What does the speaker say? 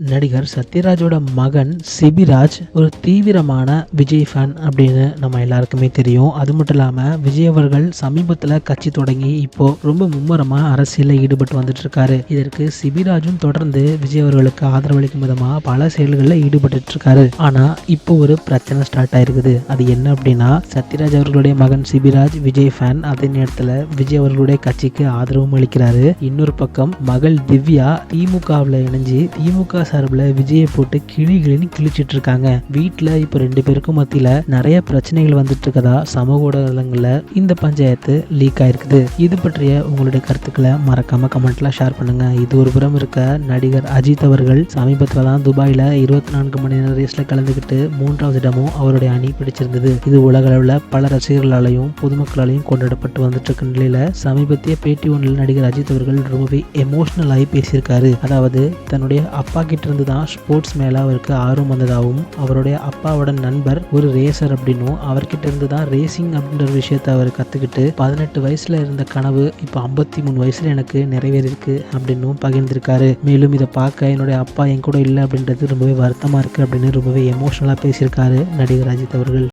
நடிகர் சத்யராஜோட மகன் சிபிராஜ் ஒரு தீவிரமான விஜய் ஃபேன் அப்படின்னு நம்ம எல்லாருக்குமே தெரியும். அது மட்டும் இல்லாமல் விஜய் அவர்கள் சமீபத்தில் கட்சி தொடங்கி இப்போ ரொம்ப மும்முரமாக அரசியலில் ஈடுபட்டு வந்துட்டு இருக்காரு. இதற்கு சிபிராஜும் தொடர்ந்து விஜய் அவர்களுக்கு ஆதரவளிக்கும் விதமாக பல செயல்களில் ஈடுபட்டு இருக்காரு. ஆனால் இப்போ ஒரு பிரச்சனை ஸ்டார்ட் ஆயிருக்குது. அது என்ன அப்படின்னா, சத்யராஜ் அவர்களுடைய மகன் சிபிராஜ் விஜய் ஃபேன், அதே நேரத்தில் விஜய் அவர்களுடைய கட்சிக்கு ஆதரவும் அளிக்கிறாரு. இன்னொரு பக்கம் மகள் திவ்யா திமுகவில் இணைஞ்சு திமுக சார்பில் விஜயை போட்டு கிழின்னு கிழிச்சிட்டு இருக்காங்க. வீட்டில் இப்போ 2 பேருக்கும் மத்தியில் நிறைய பிரச்சனைகள் வந்துட்டு இருக்கதா சமூக ஊடகங்களில் இந்த பஞ்சாயத்து லீக் ஆயிருக்குது. இது பற்றிய உங்களுடைய கருத்துக்களை மறக்காம கமெண்ட்ல ஷேர் பண்ணுங்க. இது ஒரு புறம் இருக்க, நடிகர் அஜித் அவர்கள் சமீபத்தில் தான் துபாயில் 24 மணி நேர ரேஸ்ல கலந்துக்கிட்டு 3வது இடமும் அவருடைய அணி பிடிச்சிருந்தது. இது உலக அளவில் பல ரசிகர்களாலையும் பொதுமக்களாலையும் கொண்டாடப்பட்டு வந்துட்டு இருக்க நிலையில சமீபத்திய பேட்டி ஒன்றில் நடிகர் அஜித் அவர்கள் ரொம்பவே எமோஷனல் ஆகி பேசியிருக்காரு. அதாவது தன்னுடைய அப்பா கிட்ட இருந்து தான் ஸ்போர்ட்ஸ் மேல அவருக்கு ஆர்வம் வந்ததாகவும், அவருடைய அப்பாவோட நண்பர் ஒரு ரேசர் அப்படின்னும், அவர்கிட்ட இருந்து தான் ரேசிங் அப்படின்ற விஷயத்தை அவர் கத்துக்கிட்டு 18 வயசுல இருந்த கனவு இப்போ 53 வயசுல எனக்கு நிறைவேறிருக்கு அப்படின்னும் பகிர்ந்திருக்காரு. மேலும் இதை பார்க்க என்னுடைய அப்பா என் கூட இல்லை அப்படின்றது ரொம்பவே வருத்தமா இருக்கு அப்படின்னு ரொம்பவே எமோஷனலா பேசியிருக்காரு நடிகர் அஜித் அவர்கள்.